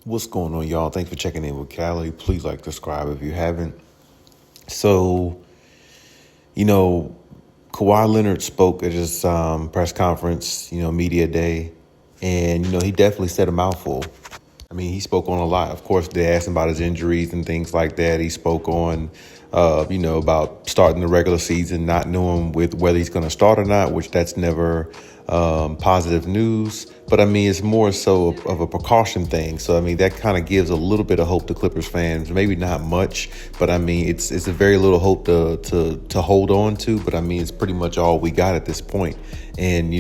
What's going on, y'all? Thanks for checking in with Callie. Please subscribe if you haven't. So, you know, Kawhi Leonard spoke at his press conference, media day, and, he definitely said a mouthful. I mean, he spoke on a lot. Of course, they asked him about his injuries and things like that. He spoke on, about starting the regular season, not knowing with whether he's going to start or not, which that's never positive news. But I mean, it's more so of a precaution thing. So I mean, that kind of gives a little bit of hope to Clippers fans. Maybe not much, but I mean, it's a very little hope to hold on to. But I mean, it's pretty much all we got at this point. And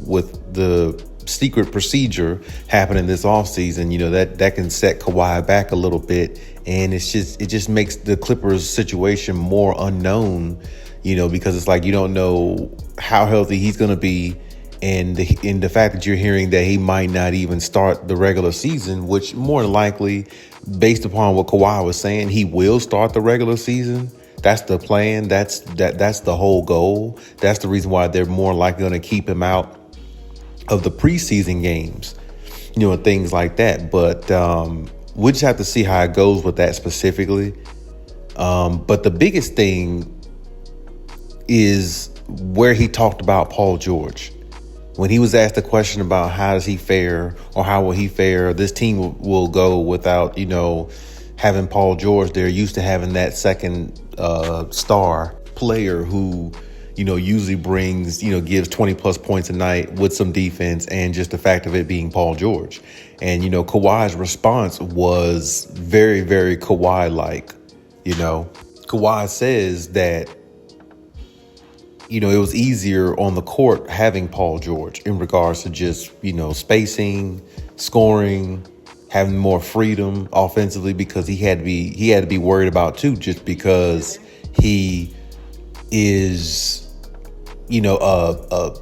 with the secret procedure happening this offseason, that can set Kawhi back a little bit, and it just makes the Clippers situation more unknown, because it's like you don't know how healthy he's going to be, and the fact that you're hearing that he might not even start the regular season, which more than likely, based upon what Kawhi was saying, he will start the regular season. That's the plan. That's the whole goal. That's the reason why they're more likely going to keep him out of the preseason games, and things like that. But we just have to see how it goes with that specifically. But the biggest thing is where he talked about Paul George. When he was asked the question about how does he fare or how will he fare, this team will go without, having Paul George. They're used to having that second star player who usually brings, gives 20 plus points a night with some defense and just the fact of it being Paul George. And, Kawhi's response was very, very Kawhi-like. Kawhi says that, it was easier on the court having Paul George in regards to just, spacing, scoring, having more freedom offensively, because he had to be worried about too, just because he is, a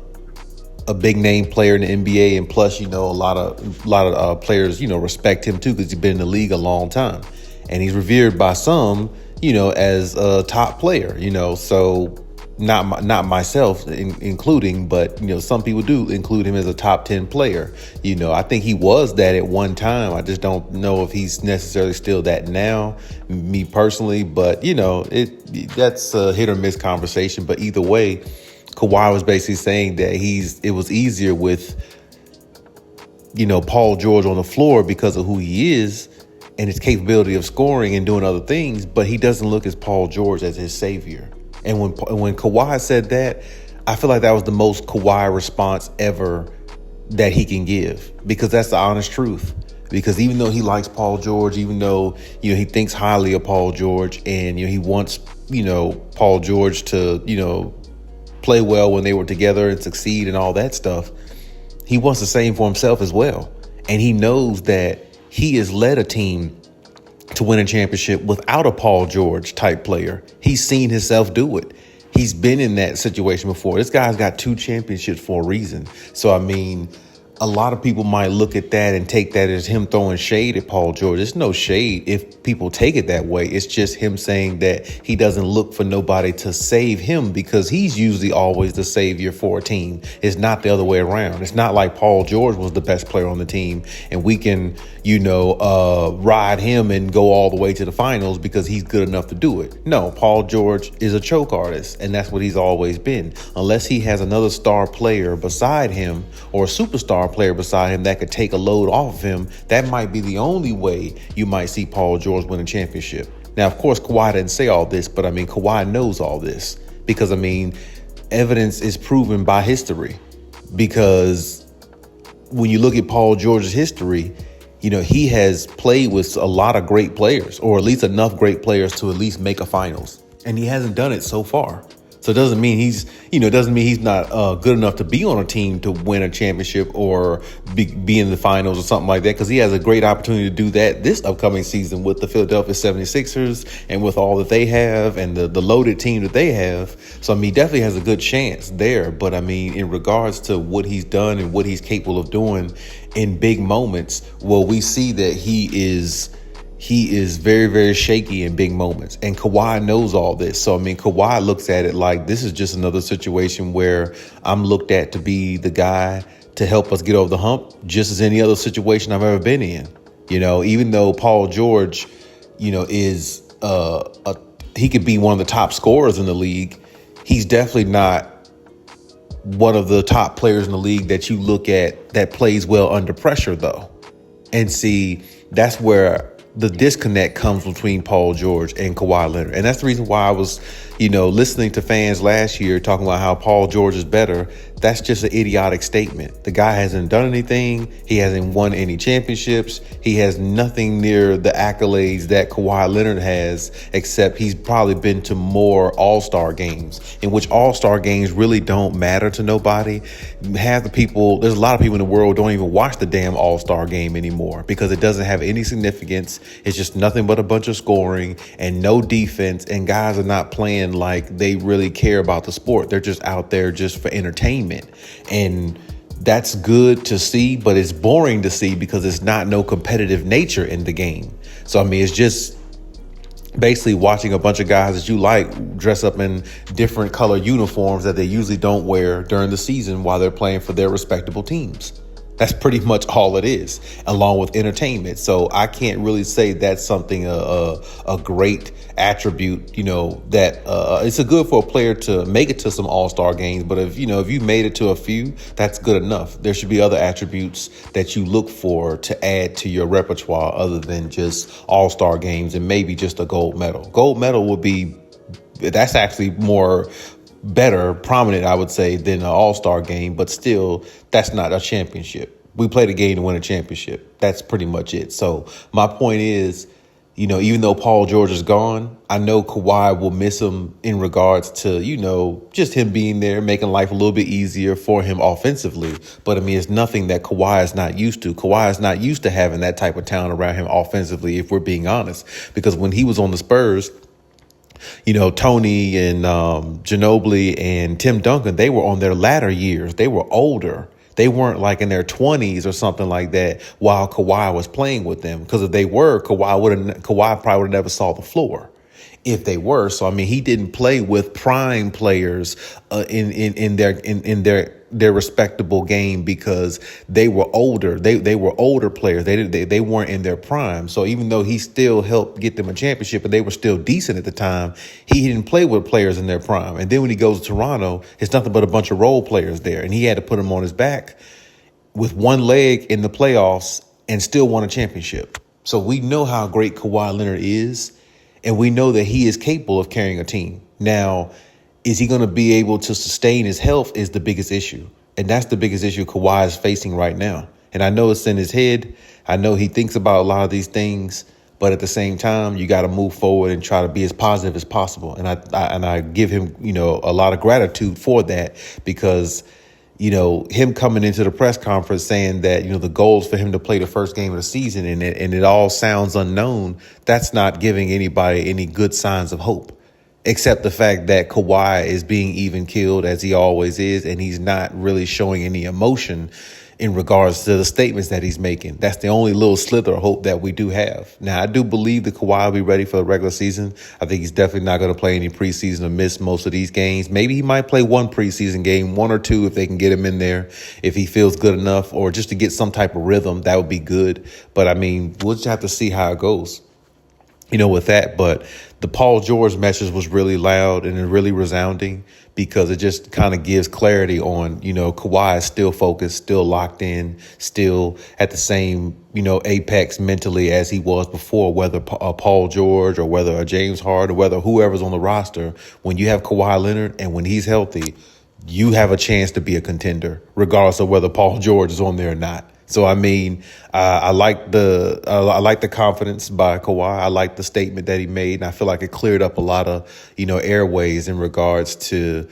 big name player in the NBA, and plus, a lot of players, respect him too, because he's been in the league a long time, and he's revered by some, as a top player, so not myself including, but some people do include him as a top 10 player. I think he was that at one time. I just don't know if he's necessarily still that now, me personally, but that's a hit or miss conversation. But either way, Kawhi was basically saying that it was easier with Paul George on the floor because of who he is and his capability of scoring and doing other things, but he doesn't look as Paul George as his savior. And when Kawhi said that, I feel like that was the most Kawhi response ever that he can give, because that's the honest truth. Because even though he likes Paul George, even though he thinks highly of Paul George, and he wants Paul George to play well when they were together and succeed and all that stuff, he wants the same for himself as well. And he knows that he has led a team to win a championship without a Paul George type player. He's seen himself do it. He's been in that situation before. This guy's got 2 championships for a reason. So, I mean, a lot of people might look at that and take that as him throwing shade at Paul George. There's no shade if people take it that way. It's just him saying that he doesn't look for nobody to save him, because he's usually always the savior for a team. It's not the other way around. It's not like Paul George was the best player on the team and we can, ride him and go all the way to the finals because he's good enough to do it. No, Paul George is a choke artist, and that's what he's always been. Unless he has another star player beside him or a superstar player beside him that could take a load off of him, that might be the only way you might see Paul George win a championship. Now, of course, Kawhi didn't say all this, but I mean, Kawhi knows all this because, I mean, evidence is proven by history. Because when you look at Paul George's history, he has played with a lot of great players, or at least enough great players to at least make a finals. And he hasn't done it so far. So it doesn't mean he's not good enough to be on a team to win a championship or be in the finals or something like that, because he has a great opportunity to do that this upcoming season with the Philadelphia 76ers and with all that they have and the loaded team that they have. So, I mean, he definitely has a good chance there. But, I mean, in regards to what he's done and what he's capable of doing in big moments, well, we see that he is very, very shaky in big moments. And Kawhi knows all this. So, I mean, Kawhi looks at it like this is just another situation where I'm looked at to be the guy to help us get over the hump, just as any other situation I've ever been in. Even though Paul George, is he could be one of the top scorers in the league, he's definitely not one of the top players in the league that you look at that plays well under pressure, though. And see, that's where the disconnect comes between Paul George and Kawhi Leonard. And that's the reason why I was, listening to fans last year talking about how Paul George is better. That's just an idiotic statement. The guy hasn't done anything. He hasn't won any championships. He has nothing near the accolades that Kawhi Leonard has, except he's probably been to more all-star games, in which all-star games really don't matter to nobody. There's a lot of people in the world don't even watch the damn all-star game anymore because it doesn't have any significance. It's just nothing but a bunch of scoring and no defense, and guys are not playing like they really care about the sport. They're just out there just for entertainment. And that's good to see, but it's boring to see because it's not no competitive nature in the game. So, it's just basically watching a bunch of guys that you like dress up in different color uniforms that they usually don't wear during the season while they're playing for their respectable teams. That's pretty much all it is, along with entertainment. So I can't really say that's something a great attribute, that it's a good for a player to make it to some all-star games. But if you made it to a few, that's good enough. There should be other attributes that you look for to add to your repertoire other than just all-star games and maybe just a gold medal. Gold medal that's actually more better, prominent, I would say, than an all-star game, but still, that's not a championship. We play the game to win a championship. That's pretty much it. So my point is, even though Paul George is gone, I know Kawhi will miss him in regards to, just him being there, making life a little bit easier for him offensively. But it's nothing that Kawhi is not used to. Kawhi is not used to having that type of talent around him offensively, if we're being honest, because when he was on the Spurs, Tony and Ginobili and Tim Duncan, they were on their latter years. They were older. They weren't like in their 20s or something like that while Kawhi was playing with them. Because if they were, Kawhi probably would have never saw the floor if they were. So, he didn't play with prime players in their respectable game because they were older. They were older players. They weren't in their prime. So even though he still helped get them a championship and they were still decent at the time, he didn't play with players in their prime. And then when he goes to Toronto, it's nothing but a bunch of role players there. And he had to put them on his back with one leg in the playoffs and still won a championship. So we know how great Kawhi Leonard is, and we know that he is capable of carrying a team. Now, is he going to be able to sustain his health is the biggest issue. And that's the biggest issue Kawhi is facing right now. And I know it's in his head. I know he thinks about a lot of these things. But at the same time, you got to move forward and try to be as positive as possible. And I give him, a lot of gratitude for that because, him coming into the press conference saying that, the goal is for him to play the first game of the season and it all sounds unknown. That's not giving anybody any good signs of hope. Except the fact that Kawhi is being even killed as he always is, and he's not really showing any emotion in regards to the statements that he's making. That's the only little slither of hope that we do have. Now, I do believe that Kawhi will be ready for the regular season. I think he's definitely not going to play any preseason or miss most of these games. Maybe he might play one preseason game, one or two, if they can get him in there, if he feels good enough, or just to get some type of rhythm, that would be good. But, we'll just have to see how it goes, with that. But the Paul George message was really loud and really resounding because it just kind of gives clarity on, Kawhi is still focused, still locked in, still at the same, apex mentally as he was before, whether Paul George or whether a James Harden or whether whoever's on the roster. When you have Kawhi Leonard and when he's healthy, you have a chance to be a contender, regardless of whether Paul George is on there or not. So, I like the confidence by Kawhi. I like the statement that he made, and I feel like it cleared up a lot of, airways in regards to,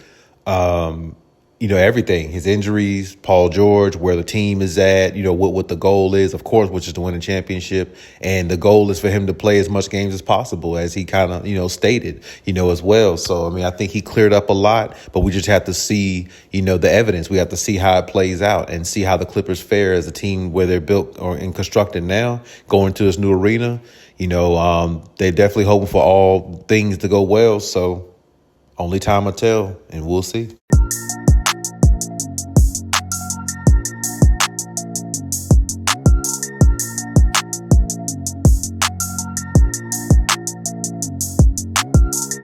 everything, his injuries, Paul George, where the team is at, what the goal is, of course, which is to win a championship. And the goal is for him to play as much games as possible, as he kind of, stated, as well. So, I think he cleared up a lot, but we just have to see, the evidence. We have to see how it plays out and see how the Clippers fare as a team where they're built or and constructed now, going to this new arena. They're definitely hoping for all things to go well. So only time will tell, and we'll see.